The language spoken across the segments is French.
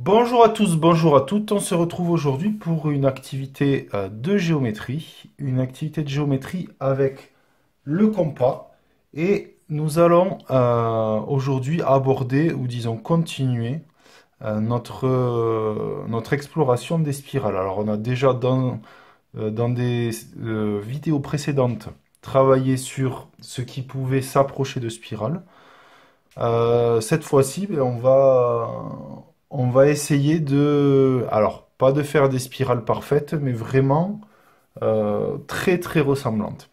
Bonjour à tous, bonjour à toutes. On se retrouve aujourd'hui pour une activité de géométrie, avec le compas. Et nous allons aujourd'hui aborder, ou disons continuer, notre exploration des spirales. Alors on a déjà dans des vidéos précédentes travaillé sur ce qui pouvait s'approcher de spirales. Cette fois-ci, on va essayer alors, pas de faire des spirales parfaites, mais vraiment très très ressemblantes.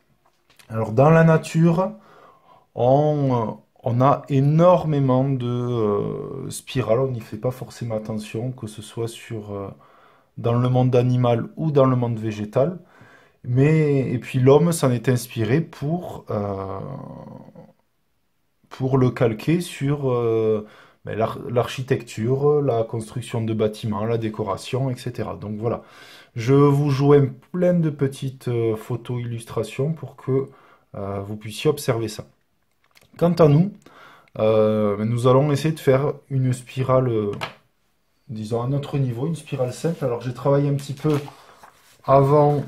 Alors, dans la nature, on a énormément de spirales, on n'y fait pas forcément attention, que ce soit dans le monde animal ou dans le monde végétal. Et puis l'homme s'en est inspiré pour le calquer sur l'architecture, la construction de bâtiments, la décoration, etc. Donc voilà, je vous joins plein de petites photos illustrations pour que vous puissiez observer ça. Quant à nous, nous allons essayer de faire une spirale, disons à notre niveau, une spirale simple. Alors j'ai travaillé un petit peu avant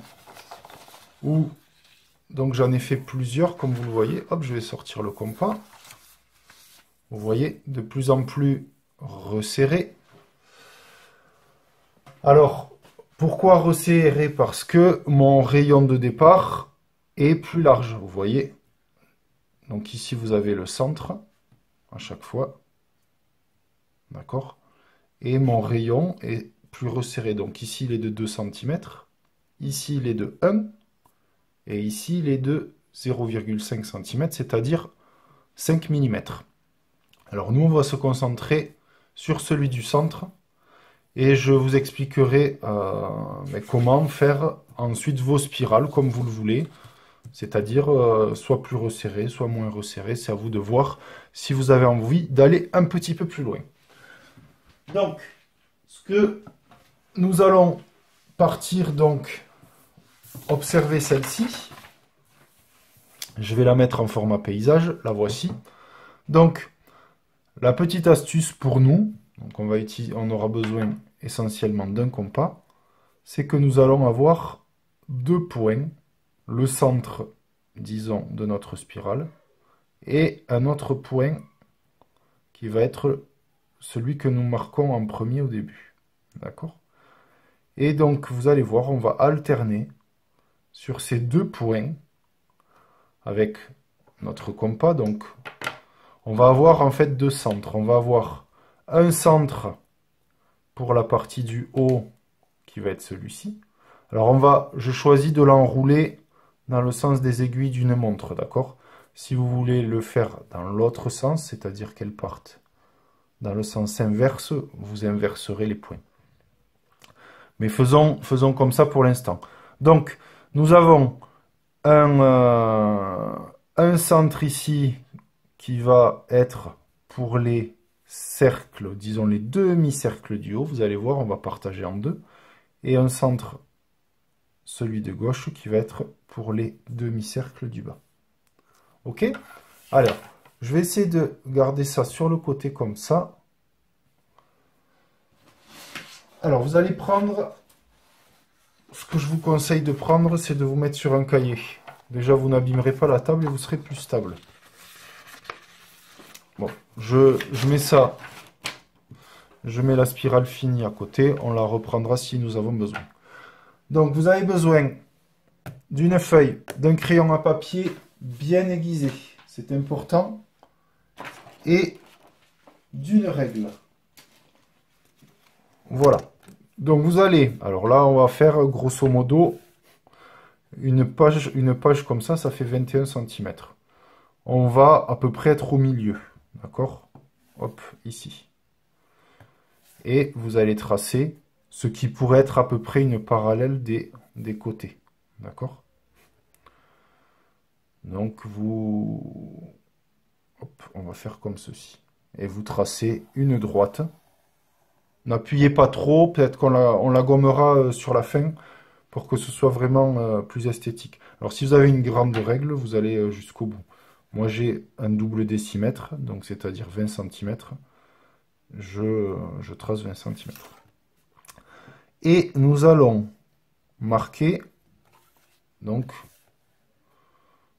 où donc j'en ai fait plusieurs, comme vous le voyez. Hop, je vais sortir le compas. Vous voyez, de plus en plus resserré. Alors, pourquoi resserré? Parce que mon rayon de départ est plus large, vous voyez. Donc ici, vous avez le centre, à chaque fois. D'accord? Et mon rayon est plus resserré. Donc ici, il est de 2 cm. Ici, il est de 1. Et ici, il est de 0,5 cm, c'est-à-dire 5 mm. Alors nous, on va se concentrer sur celui du centre et je vous expliquerai comment faire ensuite vos spirales comme vous le voulez, c'est-à-dire soit plus resserré, soit moins resserré. C'est à vous de voir si vous avez envie d'aller un petit peu plus loin. Donc, ce que nous allons partir donc observer celle-ci. Je vais la mettre en format paysage, la voici. Donc, la petite astuce pour nous, donc on aura besoin essentiellement d'un compas, c'est que nous allons avoir deux points, le centre, disons, de notre spirale, et un autre point qui va être celui que nous marquons en premier au début. D'accord? Et donc, vous allez voir, on va alterner sur ces deux points avec notre compas. Donc, on va avoir en fait deux centres. On va avoir un centre pour la partie du haut qui va être celui-ci. Alors je choisis de l'enrouler dans le sens des aiguilles d'une montre, d'accord? Si vous voulez le faire dans l'autre sens, c'est-à-dire qu'elle parte dans le sens inverse, vous inverserez les points. Mais faisons comme ça pour l'instant. Donc, nous avons un centre ici qui va être pour les cercles, disons les demi-cercles du haut. Vous allez voir, on va partager en deux. Et un centre, celui de gauche, qui va être pour les demi-cercles du bas. Ok? Alors, je vais essayer de garder ça sur le côté comme ça. Alors, vous allez prendre... Ce que je vous conseille de prendre, c'est de vous mettre sur un cahier. Déjà, vous n'abîmerez pas la table et vous serez plus stable. Bon, je mets ça. Je mets la spirale finie à côté. On la reprendra si nous avons besoin. Donc, vous avez besoin d'une feuille, d'un crayon à papier bien aiguisé. C'est important. Et d'une règle. Voilà. Donc, vous allez... Alors là, on va faire grosso modo une page comme ça. Ça fait 21 cm. On va à peu près être au milieu. D'accord? Hop, ici. Et vous allez tracer ce qui pourrait être à peu près une parallèle des côtés. D'accord? Donc hop, on va faire comme ceci. Et vous tracez une droite. N'appuyez pas trop, peut-être qu'on la gommera sur la fin pour que ce soit vraiment plus esthétique. Alors si vous avez une grande règle, vous allez jusqu'au bout. Moi j'ai un double décimètre, donc c'est-à-dire 20 cm. je trace 20 cm. Et nous allons marquer donc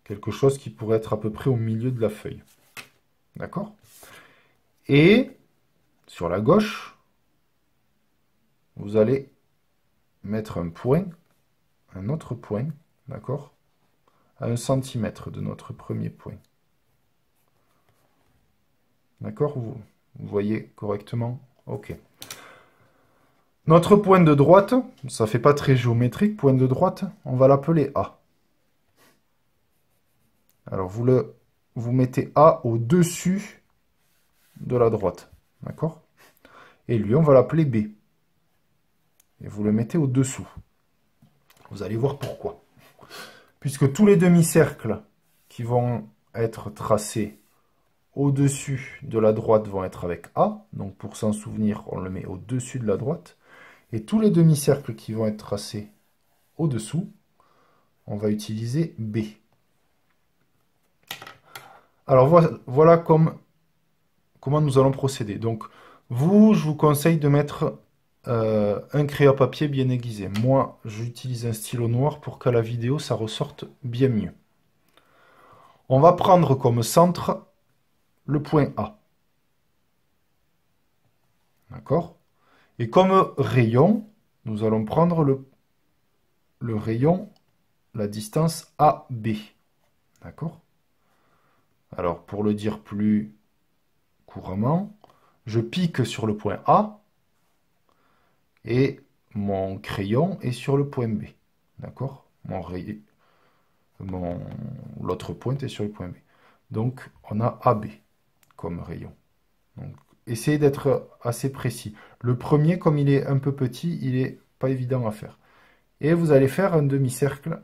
quelque chose qui pourrait être à peu près au milieu de la feuille. D'accord? Et sur la gauche, vous allez mettre un point, un autre point, d'accord? À 1 cm de notre premier point. D'accord? Vous voyez correctement? Ok. Notre point de droite, ça fait pas très géométrique, point de droite, on va l'appeler A. Alors vous mettez A au-dessus de la droite. D'accord? Et lui, on va l'appeler B. Et vous le mettez au-dessous. Vous allez voir pourquoi. Puisque tous les demi-cercles qui vont être tracés au-dessus de la droite vont être avec A. Donc pour s'en souvenir, on le met au-dessus de la droite. Et tous les demi-cercles qui vont être tracés au-dessous, on va utiliser B. Alors voilà comment nous allons procéder. Donc vous, je vous conseille de mettre un crayon à papier bien aiguisé. Moi, j'utilise un stylo noir pour qu'à la vidéo, ça ressorte bien mieux. On va prendre comme centre le point A. D'accord? Et comme rayon, nous allons prendre le rayon, la distance AB. D'accord? Alors, pour le dire plus couramment, je pique sur le point A et mon crayon est sur le point B. D'accord? L'autre pointe est sur le point B. Donc, on a AB comme rayon. Donc, essayez d'être assez précis. Le premier, comme il est un peu petit, il n'est pas évident à faire. Et vous allez faire un demi-cercle.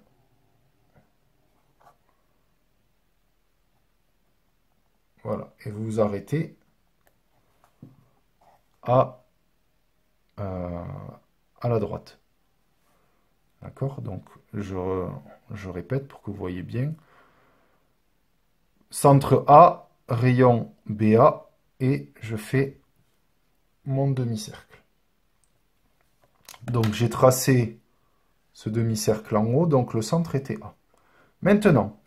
Voilà. Et vous vous arrêtez à la droite. D'accord? Donc, je répète pour que vous voyez bien. Centre A, rayon BA, et je fais mon demi-cercle. Donc, j'ai tracé ce demi-cercle en haut, donc le centre était A. Maintenant,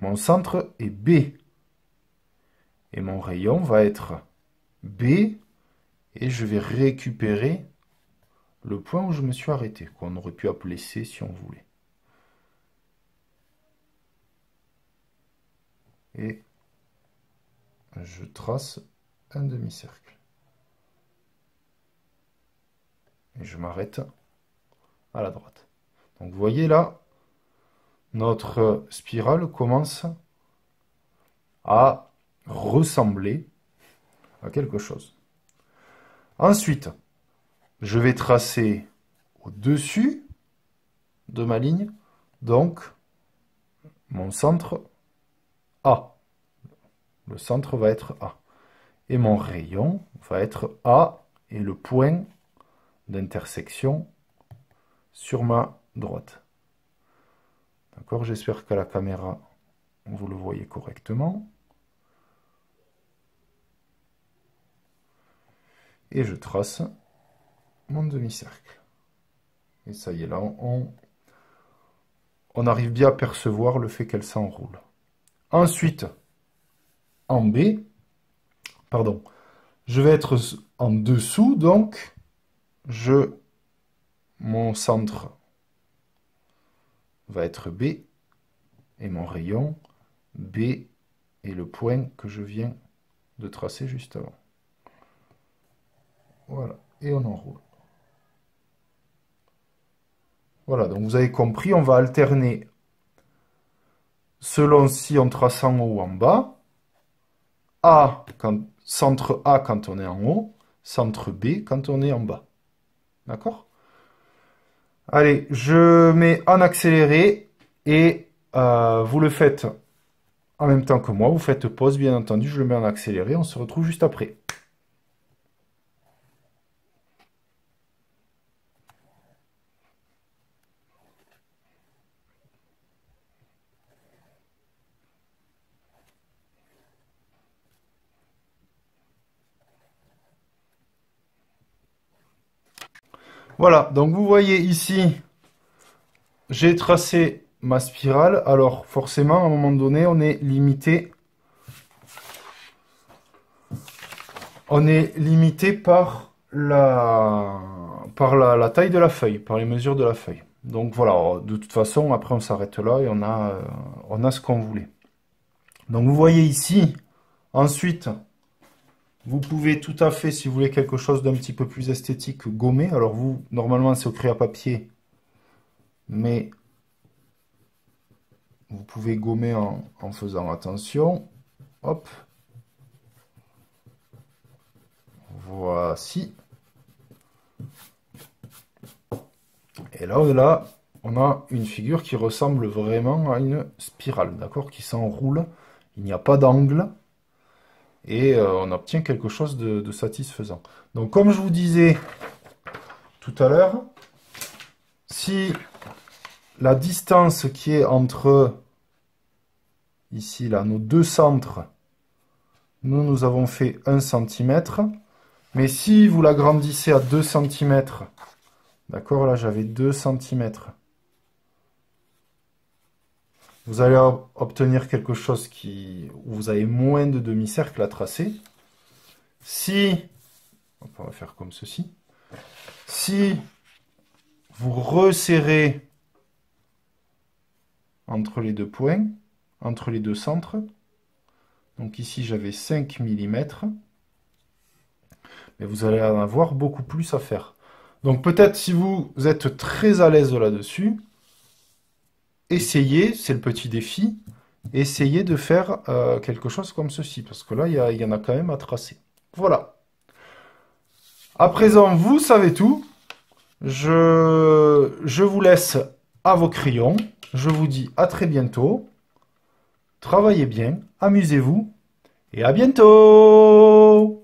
mon centre est B. Et mon rayon va être B, et je vais récupérer le point où je me suis arrêté, qu'on aurait pu appeler C si on voulait. Et je trace un demi-cercle. Et je m'arrête à la droite. Donc vous voyez là, notre spirale commence à ressembler à quelque chose. Ensuite, je vais tracer au-dessus de ma ligne, donc mon centre A. Le centre va être A. Et mon rayon va être A et le point d'intersection sur ma droite. D'accord? J'espère qu'à la caméra, vous le voyez correctement. Et je trace mon demi-cercle. Et ça y est, là, on arrive bien à percevoir le fait qu'elle s'enroule. Ensuite, en B, pardon, je vais être en dessous, donc mon centre va être B, et mon rayon B est le point que je viens de tracer juste avant. Voilà, et on enroule. Voilà, donc vous avez compris, on va alterner selon si on trace en haut ou en bas. Centre A quand on est en haut, centre B quand on est en bas. D'accord? Allez, je mets en accéléré et vous le faites en même temps que moi. Vous faites pause, bien entendu, je le mets en accéléré. On se retrouve juste après. Voilà, donc vous voyez ici, j'ai tracé ma spirale. Alors forcément, à un moment donné, on est limité. On est limité par la taille de la feuille, par les mesures de la feuille. Donc voilà, de toute façon, après on s'arrête là et on a ce qu'on voulait. Donc vous voyez ici, ensuite, vous pouvez tout à fait, si vous voulez quelque chose d'un petit peu plus esthétique, gommer. Alors vous, normalement c'est au crayon à papier, mais vous pouvez gommer en faisant attention. Hop. Voici. Et là, on a une figure qui ressemble vraiment à une spirale, d'accord, qui s'enroule. Il n'y a pas d'angle. Et on obtient quelque chose de satisfaisant. Donc comme je vous disais tout à l'heure, si la distance qui est entre ici, là, nos deux centres, nous avons fait 1 cm. Mais si vous l'agrandissez à 2 cm, d'accord, là j'avais 2 cm. Vous allez obtenir quelque chose où vous avez moins de demi-cercles à tracer. Si, on va faire comme ceci, si vous resserrez entre les deux points, entre les deux centres, donc ici j'avais 5 mm, mais vous allez en avoir beaucoup plus à faire. Donc peut-être si vous êtes très à l'aise là-dessus, essayez, c'est le petit défi, essayez de faire quelque chose comme ceci, parce que là, il y en a quand même à tracer. Voilà. À présent, vous savez tout. Je vous laisse à vos crayons. Je vous dis à très bientôt. Travaillez bien, amusez-vous, et à bientôt!